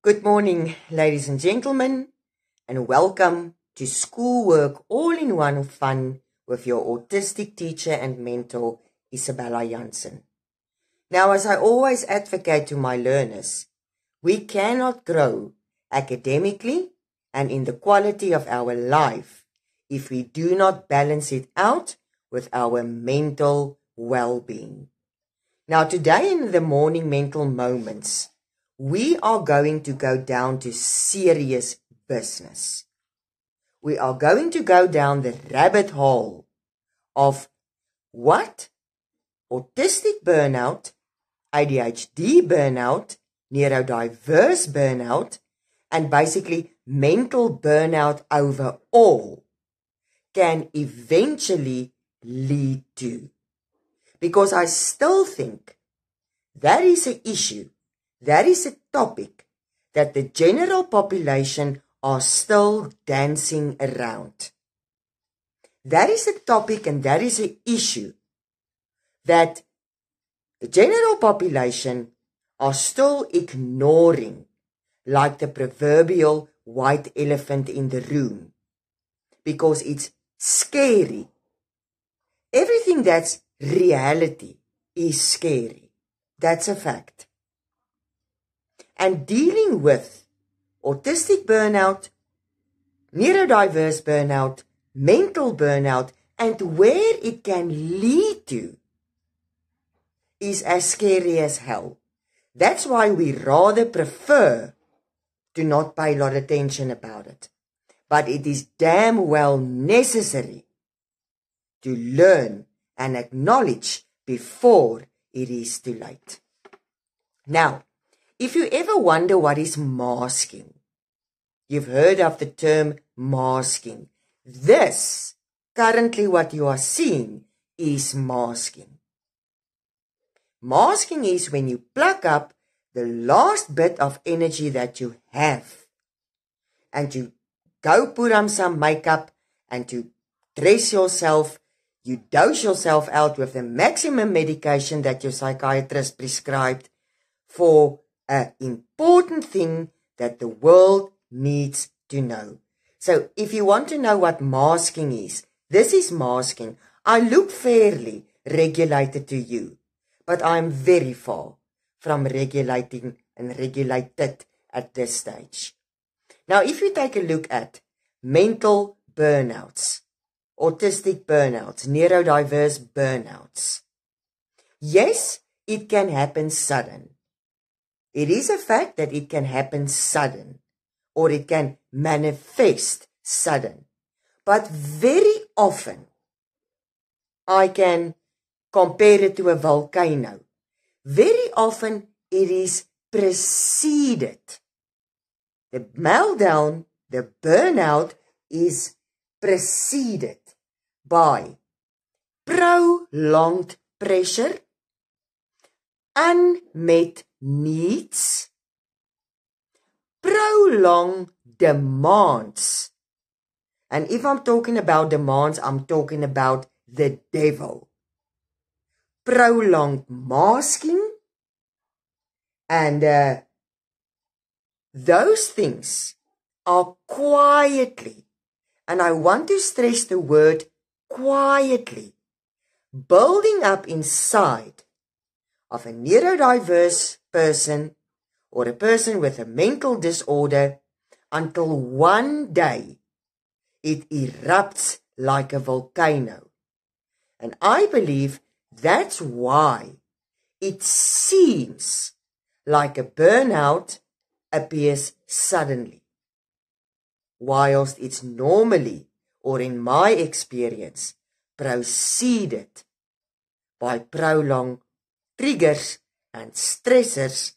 Good morning, ladies and gentlemen, and welcome to Schoolwork All-in-One Fun with your autistic teacher and mentor, Isabella Jansen. Now, as I always advocate to my learners, we cannot grow academically and in the quality of our life if we do not balance it out with our mental well-being. Now, today in the morning mental moments, we are going to go down to serious business. We are going to go down the rabbit hole of what autistic burnout, ADHD burnout, neurodiverse burnout, and basically mental burnout overall can eventually lead to. Because I still think that is an issue. That is a topic that the general population are still dancing around. That is a topic and that is an issue that the general population are still ignoring like the proverbial white elephant in the room because it's scary. Everything that's reality is scary. That's a fact. And dealing with autistic burnout, neurodiverse burnout, mental burnout, and where it can lead to is as scary as hell. That's why we rather prefer to not pay a lot of attention about it. But it is damn well necessary to learn and acknowledge before it is too late. Now, if you ever wonder what is masking, you've heard of the term masking. This, currently what you are seeing, is masking. Masking is when you pluck up the last bit of energy that you have and you go put on some makeup and you dress yourself, you dose yourself out with the maximum medication that your psychiatrist prescribed for an important thing that the world needs to know. So if you want to know what masking is, this is masking. I look fairly regulated to you, but I'm very far from regulating and regulated at this stage. Now, if you take a look at mental burnouts, autistic burnouts, neurodiverse burnouts, yes, it can happen sudden. It is a fact that it can happen sudden or it can manifest sudden. But very often, I can compare it to a volcano. Very often, it is preceded. The meltdown, the burnout is preceded by prolonged pressure, unmet needs, prolonged demands. And if I'm talking about demands, I'm talking about the devil. Prolonged masking, and those things are quietly, and I want to stress the word quietly, building up inside of a neurodiverse person or a person with a mental disorder until one day it erupts like a volcano. And I believe that's why it seems like a burnout appears suddenly, whilst it's normally, or in my experience, preceded by prolonged triggers and stressors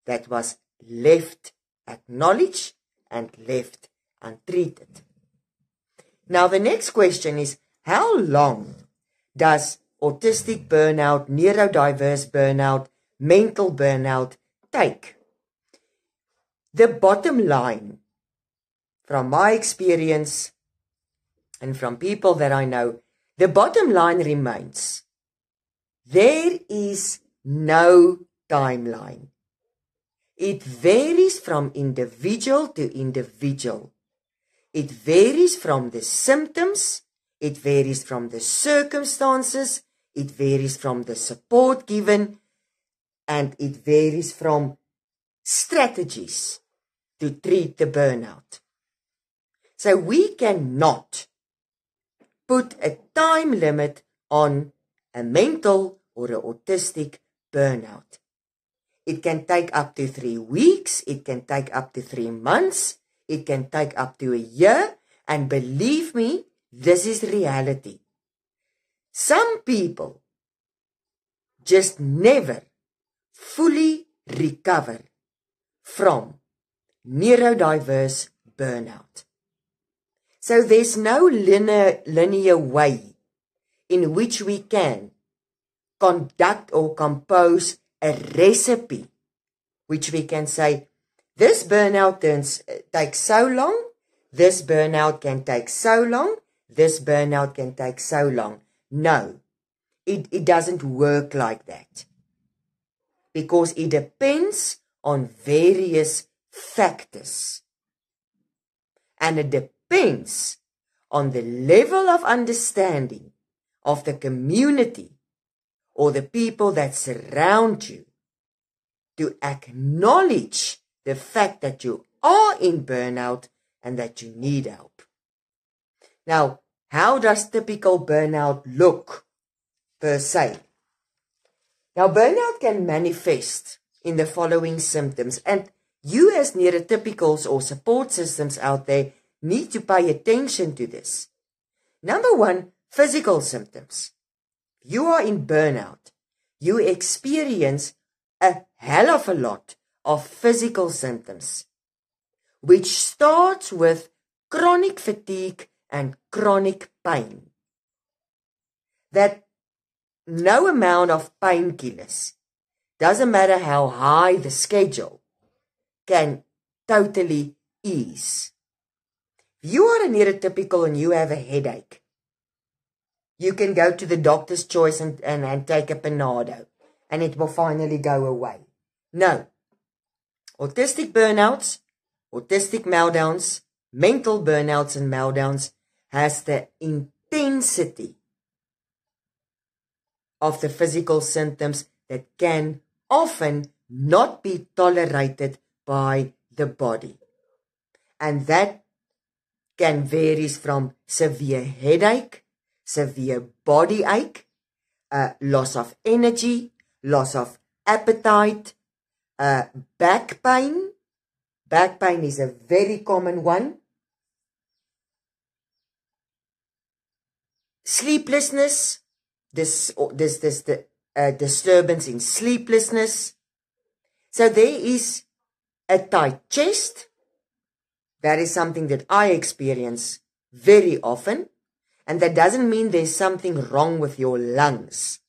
that was left acknowledged and left untreated. Now the next question is, how long does autistic burnout, neurodiverse burnout, mental burnout take? The bottom line, from my experience and from people that I know, the bottom line remains, there is no timeline. It varies from individual to individual. It varies from the symptoms, it varies from the circumstances, it varies from the support given, and it varies from strategies to treat the burnout. So we cannot put a time limit on a mental or an autistic burnout. It can take up to 3 weeks, it can take up to 3 months, it can take up to a year, and believe me, this is reality. Some people just never fully recover from neurodiverse burnout. So there's no linear way in which we can conduct or compose a recipe, which we can say, this burnout takes so long, this burnout can take so long, this burnout can take so long. No, it doesn't work like that. Because it depends on various factors. And it depends on the level of understanding of the community or the people that surround you to acknowledge the fact that you are in burnout and that you need help. Now, how does typical burnout look per se? Now, burnout can manifest in the following symptoms, and you as neurotypicals or support systems out there need to pay attention to this. Number one, physical symptoms. You are in burnout. You experience a hell of a lot of physical symptoms, which starts with chronic fatigue and chronic pain. That no amount of painkillers, doesn't matter how high the schedule, can totally ease. If you are a neurotypical and you have a headache, you can go to the doctor's choice and take a Panado, and it will finally go away. No. Autistic burnouts, autistic meltdowns, mental burnouts and meltdowns has the intensity of the physical symptoms that can often not be tolerated by the body. And that can vary from severe headache, severe body ache, loss of energy, loss of appetite, back pain. Back pain is a very common one. Sleeplessness, the disturbance in sleeplessness. So there is a tight chest. That is something that I experience very often. And that doesn't mean there's something wrong with your lungs.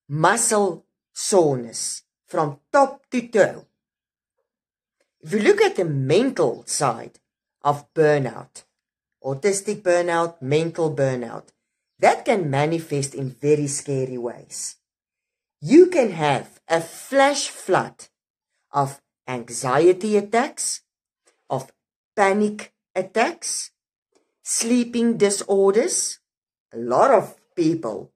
Muscle soreness from top to toe. If you look at the mental side of burnout, autistic burnout, mental burnout, that can manifest in very scary ways. You can have a flash flood of anxiety attacks, of panic attacks, sleeping disorders. A lot of people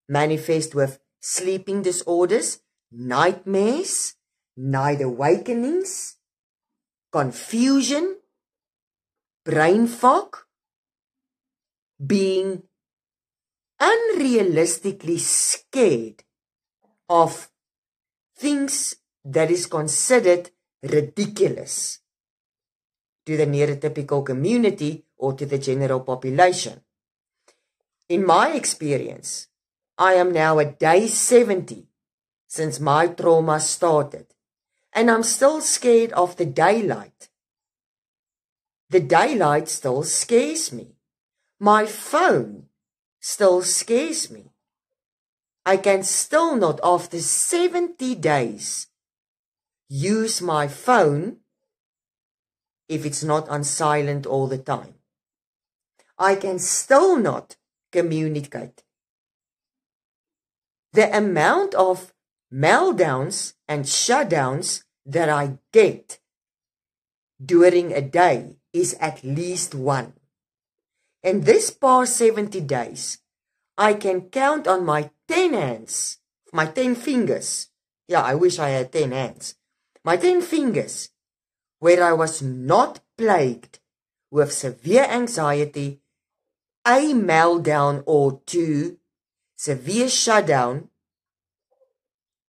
manifest with sleeping disorders, nightmares, night awakenings, confusion, brain fog, being unrealistically scared of things that is considered ridiculous to the neurotypical community or to the general population. In my experience, I am now at day 70 since my trauma started, and I'm still scared of the daylight. The daylight still scares me. My phone still scares me. I can still not, after 70 days, use my phone if it's not on silent all the time. I can still not communicate. The amount of meltdowns and shutdowns that I get during a day is at least one. And this past 70 days, I can count on my 10 hands, my 10 fingers. Yeah, I wish I had 10 hands. My 10 fingers, where I was not plagued with severe anxiety, a meltdown or two, severe shutdown,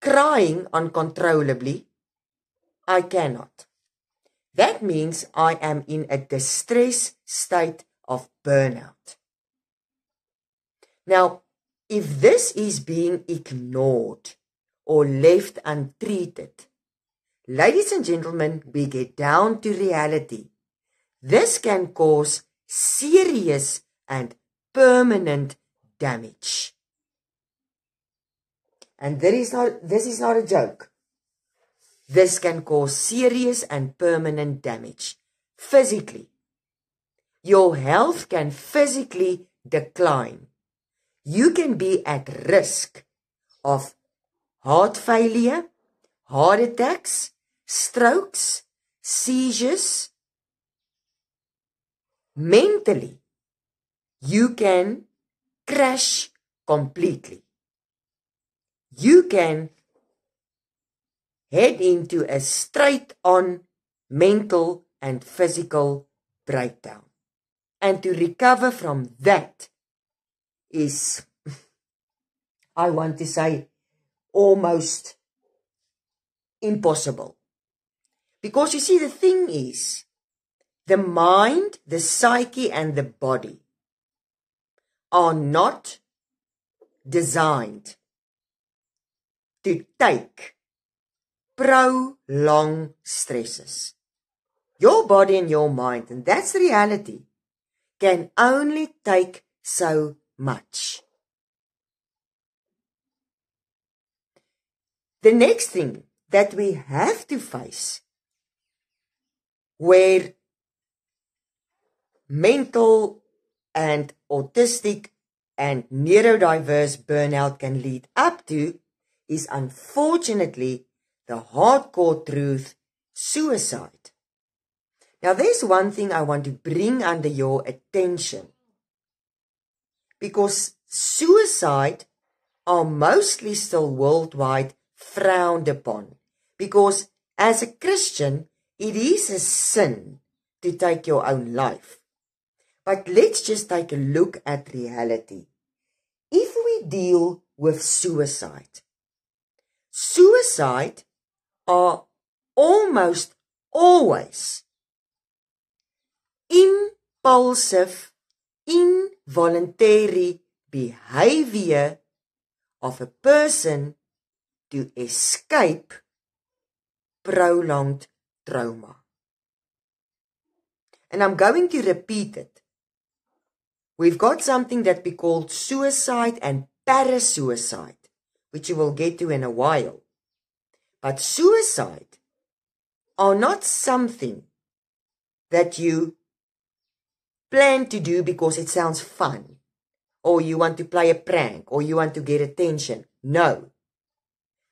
crying uncontrollably. I cannot. That means I am in a distress state of burnout. Now, if this is being ignored or left untreated, ladies and gentlemen, we get down to reality. This can cause serious and permanent damage. And this is not a joke. This can cause serious and permanent damage. Physically, your health can physically decline. You can be at risk of heart failure, heart attacks, strokes, seizures. Mentally, you can crash completely. You can head into a straight-on mental and physical breakdown. And to recover from that is, I want to say, almost impossible. Because you see, the thing is, the mind, the psyche, and the body are not designed to take prolonged stresses. Your body and your mind, and that's the reality, can only take so much. The next thing that we have to face, where mental and autistic and neurodiverse burnout can lead up to, is unfortunately the hardcore truth, suicide. Now, there's one thing I want to bring under your attention, because suicide are mostly still worldwide frowned upon, because as a Christian, it is a sin to take your own life. But let's just take a look at reality. If we deal with suicide are almost always impulsive, involuntary behavior of a person to escape prolonged trauma. And I'm going to repeat it. We've got something that we call suicide and parasuicide, which you will get to in a while. But suicide are not something that you plan to do because it sounds fun, or you want to play a prank, or you want to get attention. No.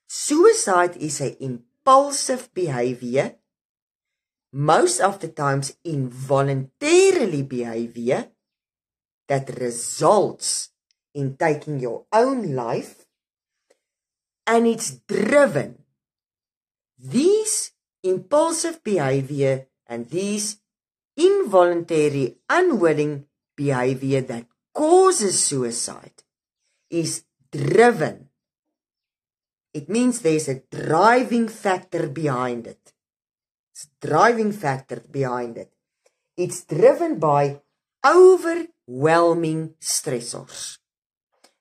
Suicide is an impulsive behavior, most of the times involuntarily behavior, that results in taking your own life, and it's driven. These impulsive behavior and these involuntary, unwilling behavior that causes suicide is driven. It means there's a driving factor behind it. It's a driving factor behind it. It's driven by overwhelming stressors.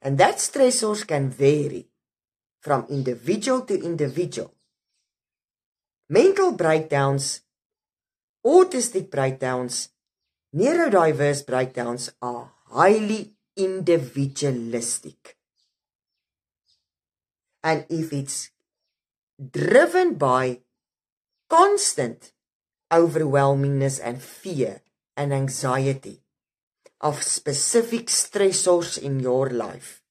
And that stressors can vary from individual to individual. Mental breakdowns, autistic breakdowns, neurodiverse breakdowns are highly individualistic. And if it's driven by constant overwhelmingness and fear and anxiety of specific stressors in your life,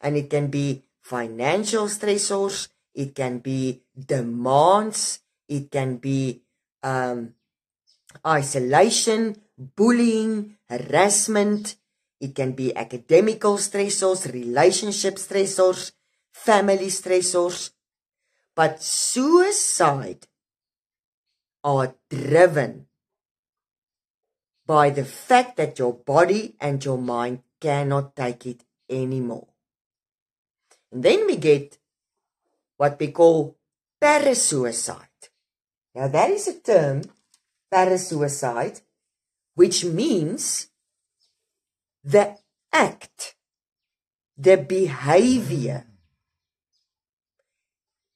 and it can be financial stressors, it can be demands, it can be isolation, bullying, harassment, it can be academical stressors, relationship stressors, family stressors. But suicide are driven by the fact that your body and your mind cannot take it anymore. And then we get what we call parasuicide. Now that is a term, parasuicide, which means the act, the behavior,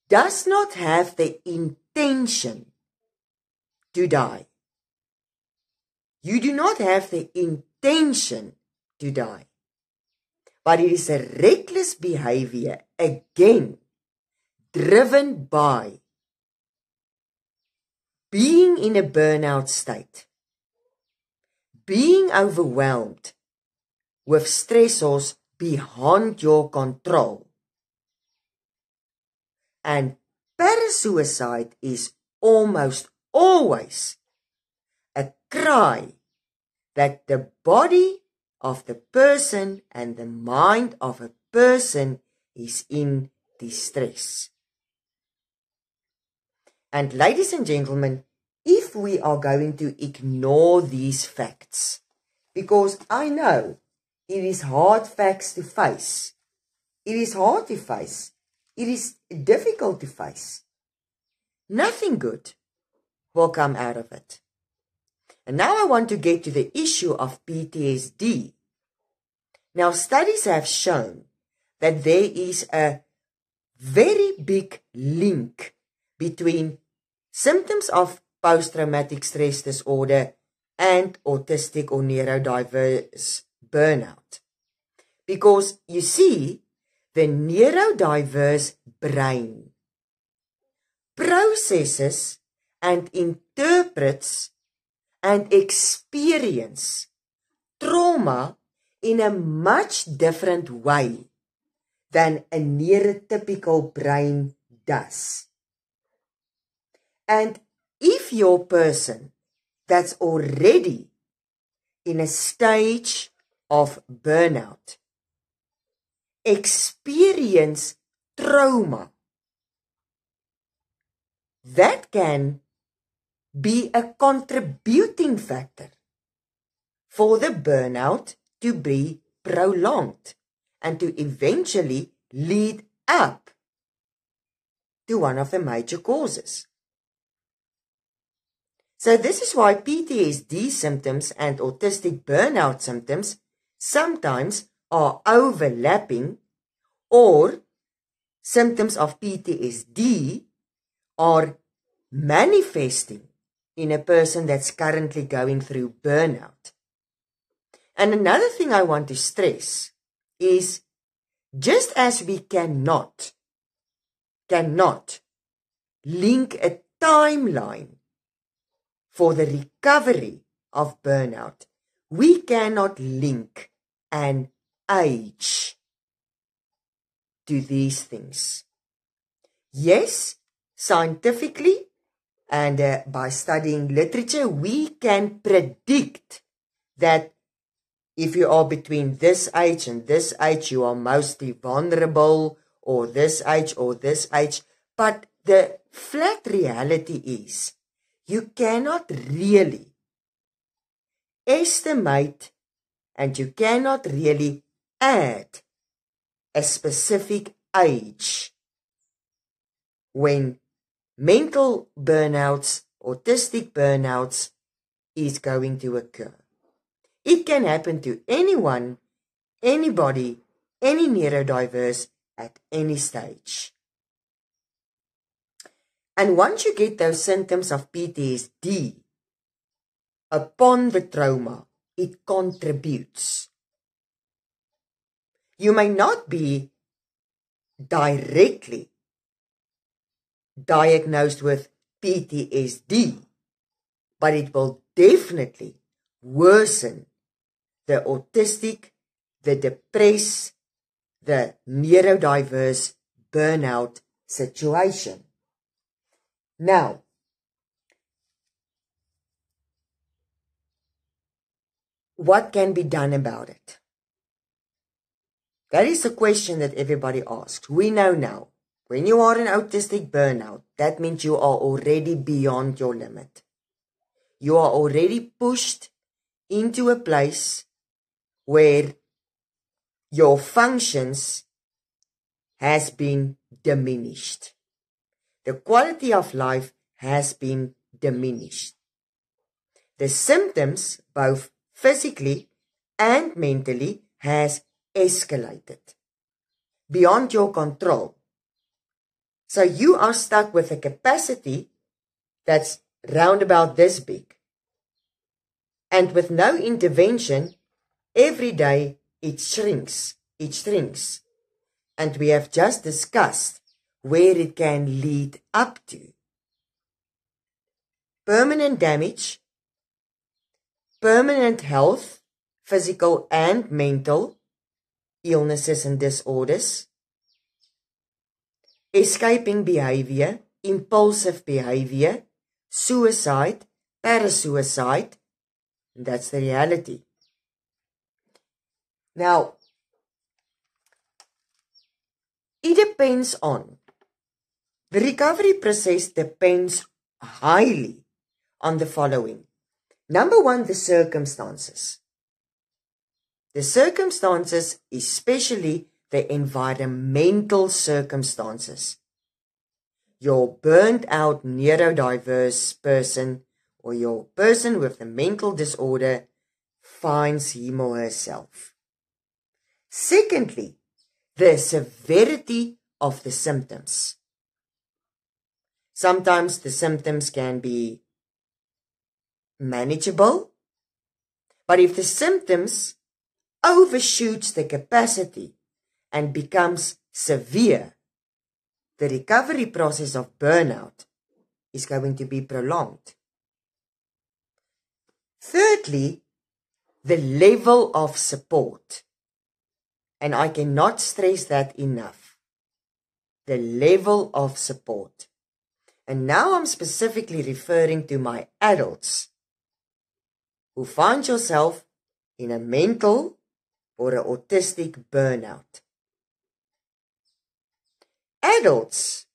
does not have the intention to die. You do not have the intention to die. But it is a reckless behavior, again, driven by being in a burnout state, being overwhelmed with stressors beyond your control. And parasuicide is almost always a cry that the body of the person and the mind of a person is in distress. And ladies and gentlemen, if we are going to ignore these facts, because I know it is hard facts to face, it is hard to face, it is difficult to face, nothing good will come out of it. And now I want to get to the issue of PTSD. Now, studies have shown that there is a very big link between symptoms of post-traumatic stress disorder and autistic or neurodiverse burnout. Because you see, the neurodiverse brain processes and interprets and experience trauma in a much different way than a neurotypical brain does. And if your person that's already in a stage of burnout experience trauma, that can be a contributing factor for the burnout to be prolonged and to eventually lead up to one of the major causes. So this is why PTSD symptoms and autistic burnout symptoms sometimes are overlapping, or symptoms of PTSD are manifesting in a person that's currently going through burnout. And another thing I want to stress is, just as we cannot link a timeline for the recovery of burnout, we cannot link an age to these things. Yes, scientifically, and by studying literature, we can predict that if you are between this age and this age, you are mostly vulnerable, or this age or this age. But the flat reality is, you cannot really estimate and you cannot really add a specific age when mental burnouts, autistic burnouts is going to occur. It can happen to anyone, anybody, any neurodiverse at any stage. And once you get those symptoms of PTSD, upon the trauma, it contributes. You may not be directly diagnosed with PTSD, but it will definitely worsen the autistic, the depressed, the neurodiverse burnout situation. Now, what can be done about it? That is a question that everybody asks. We know now, when you are in autistic burnout, that means you are already beyond your limit. You are already pushed into a place where your functions has been diminished. The quality of life has been diminished. The symptoms, both physically and mentally, has escalated beyond your control. So you are stuck with a capacity that's round about this big. And with no intervention, every day it shrinks. And we have just discussed where it can lead up to. Permanent damage, permanent health, physical and mental, illnesses and disorders, escaping behavior, impulsive behavior, suicide, parasuicide, and that's the reality. Now, it depends on, the recovery process depends highly on the following. Number one, the circumstances. The circumstances, especially the environmental circumstances. Your burnt out neurodiverse person or your person with a mental disorder finds him or herself. Secondly, the severity of the symptoms. Sometimes the symptoms can be manageable, but if the symptoms overshoots the capacity and becomes severe, the recovery process of burnout is going to be prolonged. Thirdly, the level of support. And I cannot stress that enough. The level of support. And now I'm specifically referring to my adults who find yourself in a mental or an autistic burnout. Adults,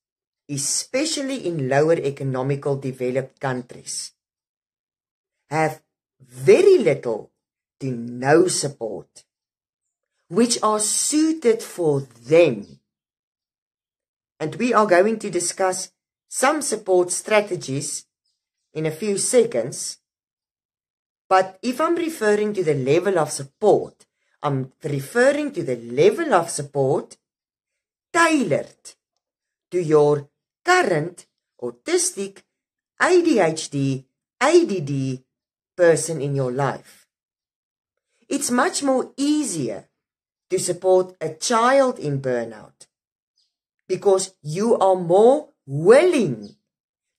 especially in lower economical developed countries, have very little to no support, which are suited for them. And we are going to discuss some support strategies in a few seconds. But if I'm referring to the level of support, I'm referring to the level of support tailored to your current autistic, ADHD, ADD person in your life. It's much more easier to support a child in burnout because you are more willing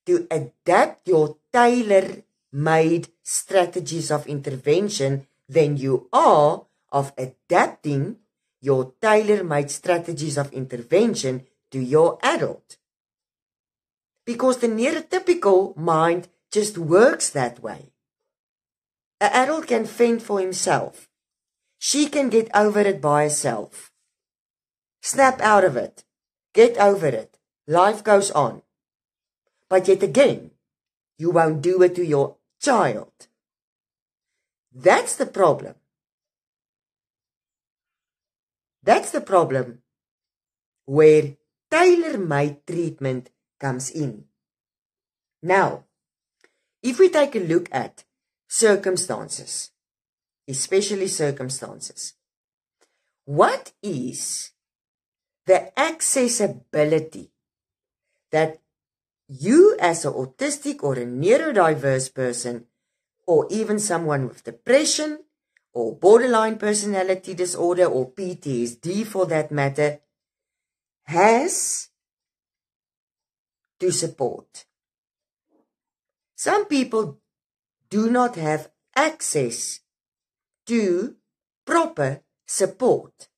to adapt your tailor-made strategies of intervention than you are of adapting your tailor-made strategies of intervention to your adult. Because the neurotypical mind just works that way. An adult can fend for himself. She can get over it by herself. Snap out of it. Get over it. Life goes on. But yet again, you won't do it to your child. That's the problem. That's the problem where tailor-made treatment comes in. Now, if we take a look at circumstances, especially circumstances, what is the accessibility that you as an autistic or a neurodiverse person, or even someone with depression or borderline personality disorder or PTSD for that matter, has to support? Some people do not have access to proper support.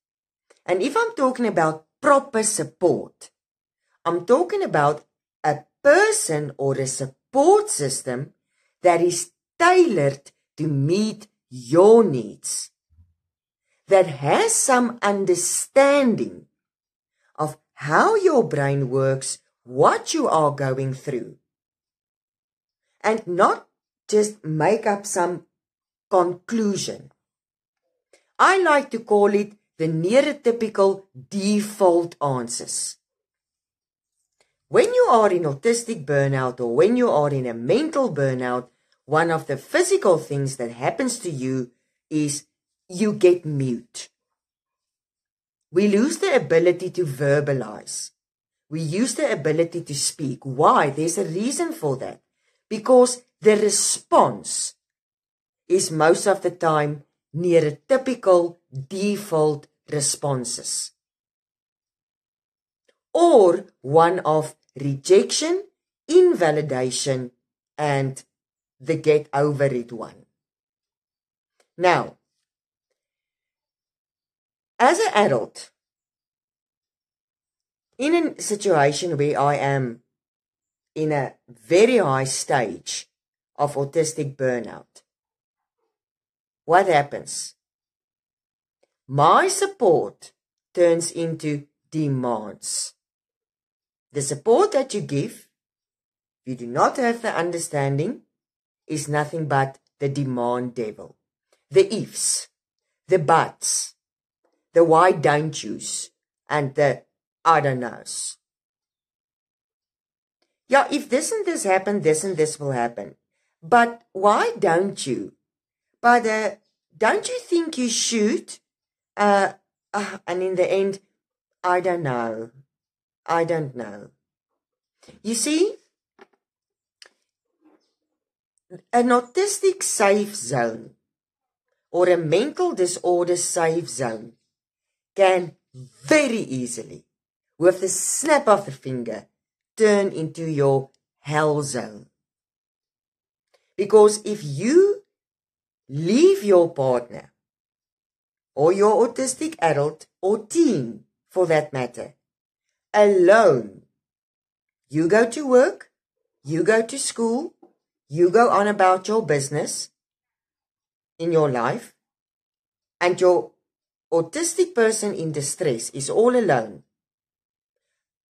And if I'm talking about proper support, I'm talking about a person or a support system that is tailored to meet your needs, that has some understanding of how your brain works, what you are going through, and not just make up some conclusion. I like to call it the neurotypical default answers. When you are in autistic burnout or when you are in a mental burnout, one of the physical things that happens to you is you get mute. We lose the ability to verbalize. We use the ability to speak. Why? There's a reason for that. Because the response is most of the time neurotypical default responses, or one of rejection, invalidation, and the get over it one. Now, as an adult, in a situation where I am in a very high stage of autistic burnout, what happens? My support turns into demands. The support that you give, if you do not have the understanding, is nothing but the demand devil. The ifs, the buts, the why don't yous, and the I don't knows. Yeah, if this and this happen, this and this will happen. But why don't you? But don't you think you should? And in the end, I don't know. I don't know. You see, an autistic safe zone or a mental disorder safe zone can very easily, with the snap of the finger, turn into your hell zone. Because if you leave your partner, or your autistic adult, or teen, for that matter, alone, you go to work, you go to school, you go on about your business in your life, and your autistic person in distress is all alone,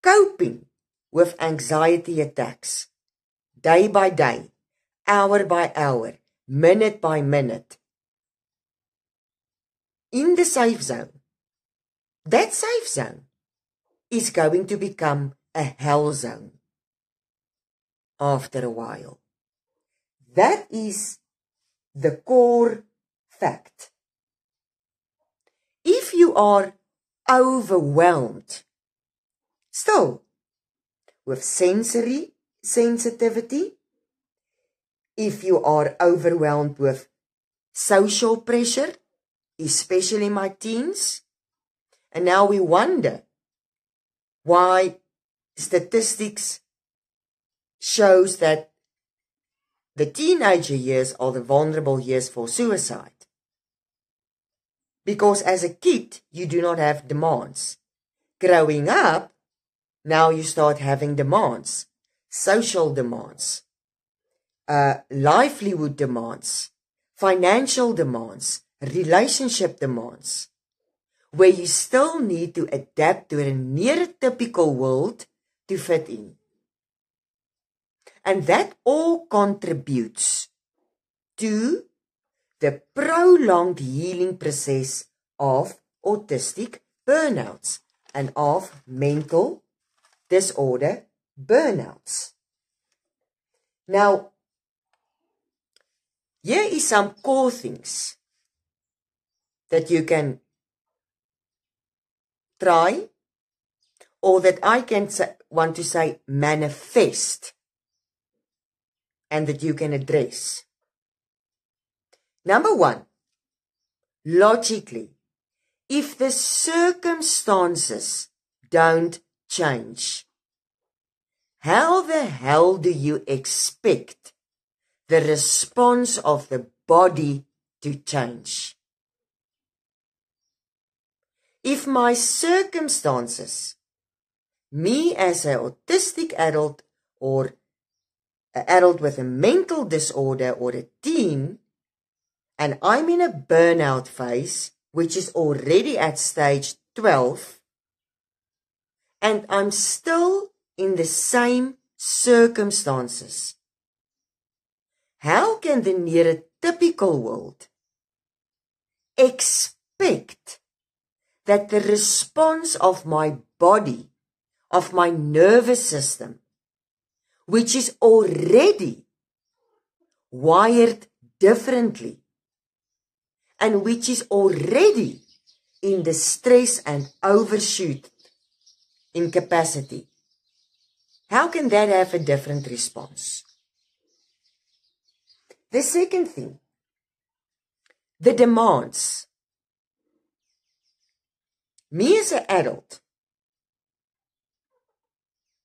coping with anxiety attacks, day by day, hour by hour, minute by minute, in the safe zone. That safe zone is going to become a hell zone after a while. That is the core fact. If you are overwhelmed still with sensory sensitivity, if you are overwhelmed with social pressure, especially my teens, and now we wonder why statistics shows that the teenager years are the vulnerable years for suicide. Because as a kid, you do not have demands. Growing up, now you start having demands. Social demands, livelihood demands, financial demands, relationship demands, where you still need to adapt to a neurotypical world to fit in. And that all contributes to the prolonged healing process of autistic burnouts and of mental disorder burnouts. Now, here is some core things that you can try, or that I can want to say manifest, and that you can address. Number one, logically, if the circumstances don't change, how the hell do you expect the response of the body to change? If my circumstances me as an autistic adult or an adult with a mental disorder or a teen, and I'm in a burnout phase, which is already at stage 12, and I'm still in the same circumstances. How can the neurotypical world expect that the response of my body, of my nervous system, which is already wired differently, and which is already in the stress and overshoot in capacity, how can that have a different response? The second thing, the demands. Me as an adult,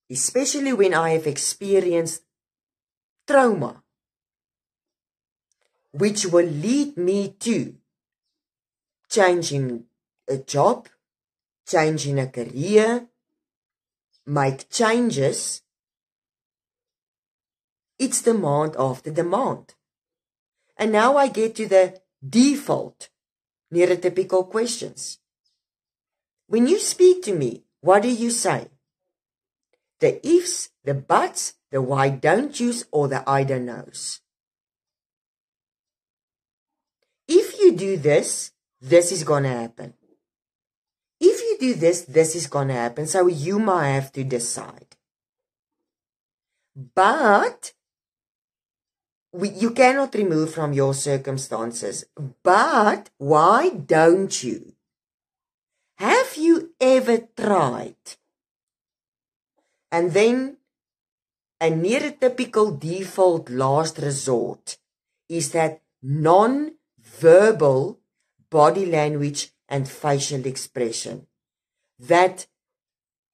especially when I have experienced trauma, which will lead me to changing a job, changing a career, make changes, it's demand after demand. And now I get to the default neurotypical questions. When you speak to me, what do you say? The ifs, the buts, the why don't yous, or the I don't knows. If you do this, this is going to happen. If you do this, this is going to happen. So you might have to decide. But you cannot remove from your circumstances. But why don't you? Have you ever tried? And then a neurotypical default last resort is that non-verbal body language and facial expression. That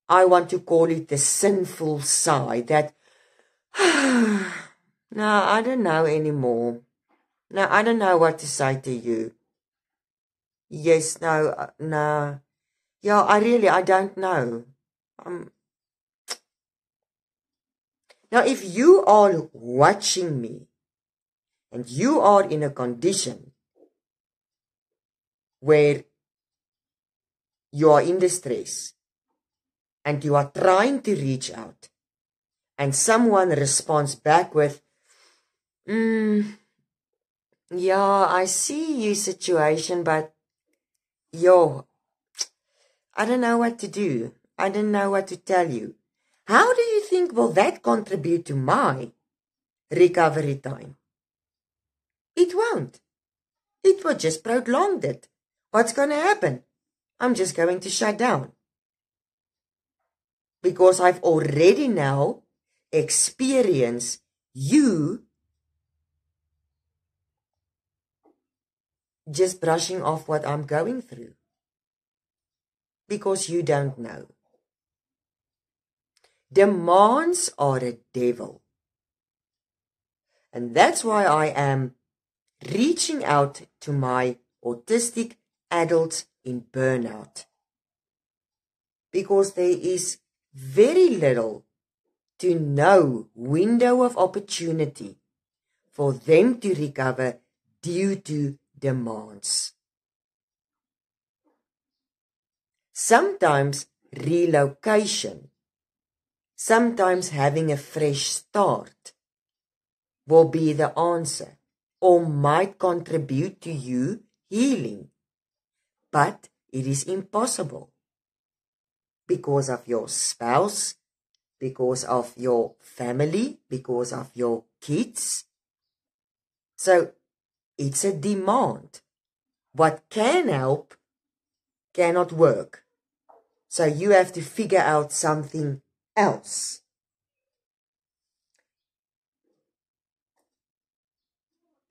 I want to call it the sinful sigh. That, no, I don't know anymore. No, I don't know what to say to you. Yes, no, no. Yeah, I don't know. Now, if you are watching me and you are in a condition where you are in distress and you are trying to reach out and someone responds back with, yeah, I see your situation, but I don't know what to do. I don't know what to tell you. How do you think will that contribute to my recovery time? It won't. It will just prolong it. What's going to happen? I'm just going to shut down. Because I've already now experienced you just brushing off what I'm going through. Because you don't know. Demands are a devil. And that's why I am reaching out to my autistic adults in burnout. Because there is very little to no window of opportunity for them to recover due to demands. Sometimes relocation, sometimes having a fresh start will be the answer or might contribute to you healing. But it is impossible because of your spouse, because of your family, because of your kids. So it's a demand. What can help cannot work. So you have to figure out something else.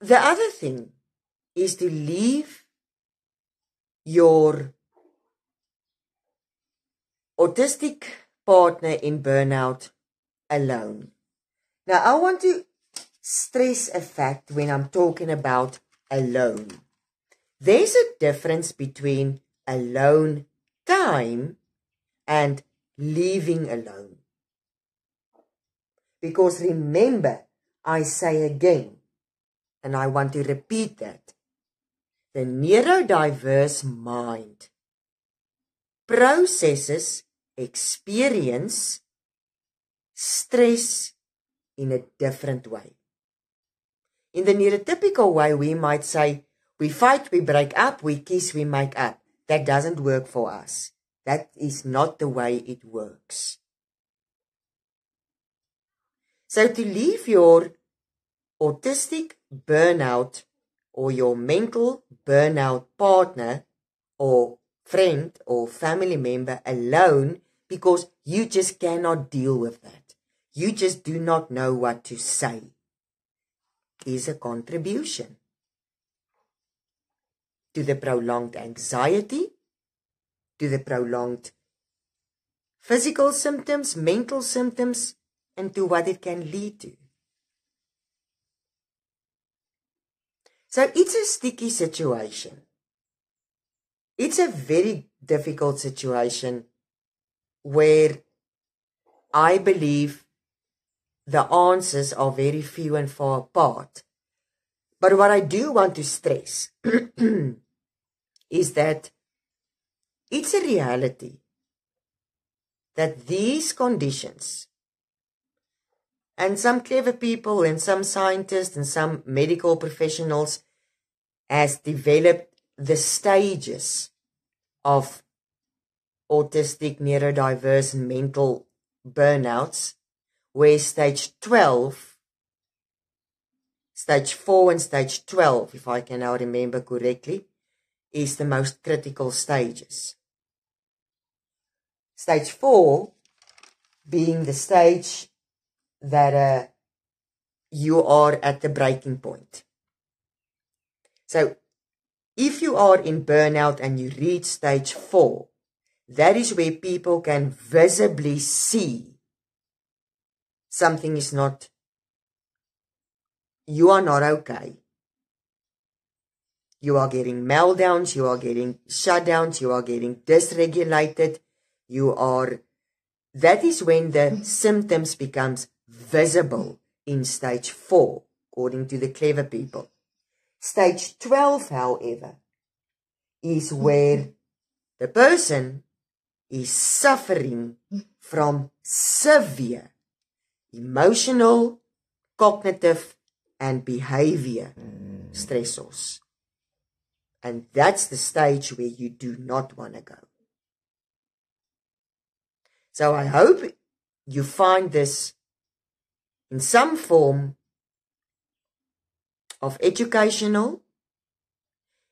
The other thing is to leave your autistic partner in burnout alone. Now, I want to stress a fact when I'm talking about alone. There's a difference between alone time and leaving alone. Because remember, I say again, and I want to repeat that, the neurodiverse mind processes experience stress in a different way. In the neurotypical way, we might say, we fight, we break up, we kiss, we make up. That doesn't work for us. That is not the way it works. So to leave your autistic burnout or your mental burnout partner or friend or family member alone because you just cannot deal with that. You just do not know what to say is a contribution to the prolonged anxiety, to the prolonged physical symptoms, mental symptoms, and to what it can lead to. So it's a sticky situation. It's a very difficult situation where I believe the answers are very few and far apart. But what I do want to stress is that it's a reality that these conditions, and some clever people and some scientists and some medical professionals has developed the stages of autistic, neurodiverse, and mental burnouts, where stage 12, stage 4 and stage 12, if I can now remember correctly, is the most critical stages. Stage 4 being the stage that you are at the breaking point. So if you are in burnout and you reach stage 4, that is where people can visibly see something is not, you are not okay. You are getting meltdowns, you are getting shutdowns, you are getting dysregulated, that is when the symptoms becomes visible in stage 4, according to the clever people. Stage 12, however, is where the person is suffering from severe emotional, cognitive, and behavior stressors. And that's the stage where you do not want to go. So I hope you find this in some form of educational,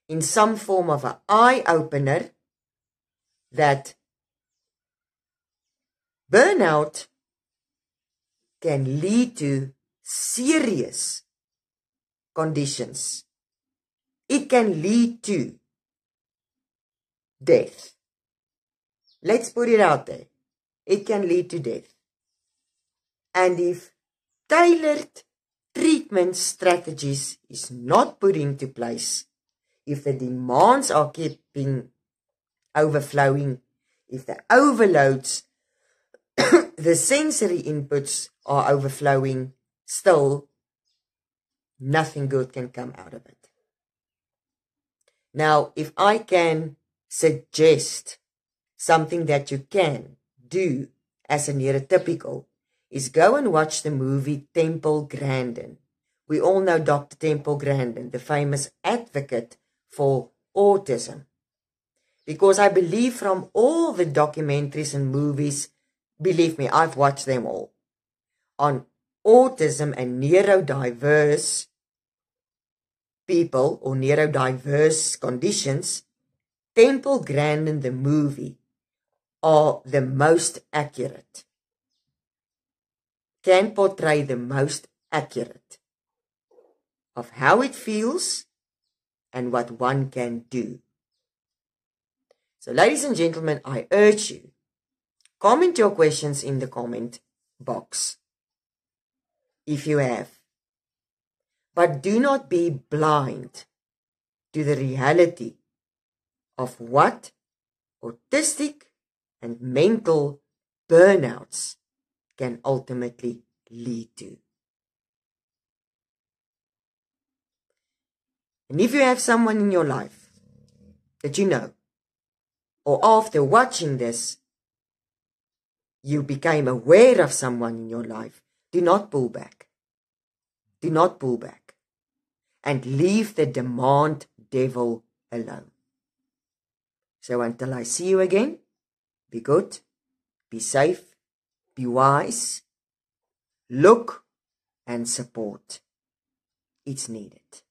in some form of an eye-opener, that burnout can lead to serious conditions. It can lead to death. Let's put it out there. It can lead to death. And if tailored treatment strategies is not put into place, if the demands are keeping overflowing, if the overloads, the sensory inputs are overflowing, still nothing good can come out of it. Now, if I can suggest something that you can do as a neurotypical, is go and watch the movie Temple Grandin. We all know Dr. Temple Grandin, the famous advocate for autism. Because I believe from all the documentaries and movies, believe me, I've watched them all, on autism and neurodiverse people or neurodiverse conditions, Temple Grandin, the movie, are the most accurate. Can portray the most accurate of how it feels and what one can do. So ladies and gentlemen, I urge you, comment your questions in the comment box if you have. But do not be blind to the reality of what autistic and mental burnouts can ultimately lead to. And if you have someone in your life that you know, or after watching this, you became aware of someone in your life, do not pull back. Do not pull back. And leave the demand devil alone. So until I see you again, be good, be safe, be wise, look and support. It's needed.